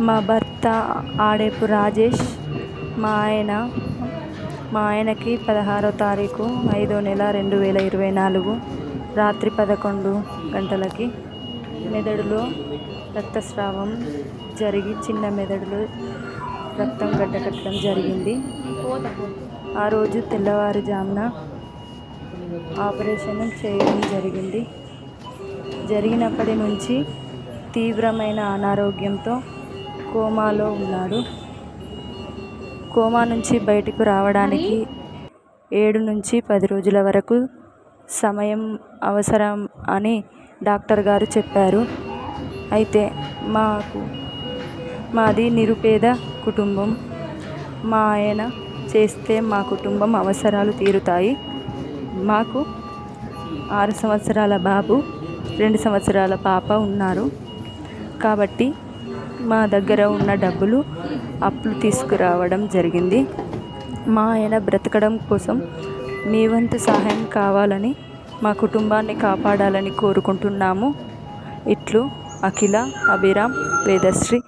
మా భర్త ఆడేపు రాజేష్. మా ఆయన మా ఆయనకి 16వ తారీఖు 5వ నెల 2024 రాత్రి 11 గంటలకి మెదడులో రక్తస్రావం జరిగి చిన్న మెదడులో రక్తం గడ్డకట్టడం జరిగింది. ఆ రోజు తెల్లవారుజామున ఆపరేషన్ చేయడం జరిగింది. జరిగినప్పటి నుంచి తీవ్రమైన అనారోగ్యంతో కోమాలో ఉన్నాడు. కోమా నుంచి బయటకు రావడానికి 7 నుంచి 10 రోజుల వరకు సమయం అవసరం అని డాక్టర్ గారు చెప్పారు. అయితే మాది నిరుపేద కుటుంబం. మా ఆయన చేస్తే మా కుటుంబం అవసరాలు తీరుతాయి. మాకు 6 సంవత్సరాల బాబు, 2 సంవత్సరాల పాప ఉన్నారు. కాబట్టి మా దగ్గర ఉన్న డబ్బులు అప్పులు తీసుకురావడం జరిగింది. మా ఆయన బ్రతకడం కోసం మీ వంతు సహాయం కావాలని, మా కుటుంబాన్ని కాపాడాలని కోరుకుంటున్నాము. ఇట్లు అఖిల, అభిరామ్, వేదశ్రీ.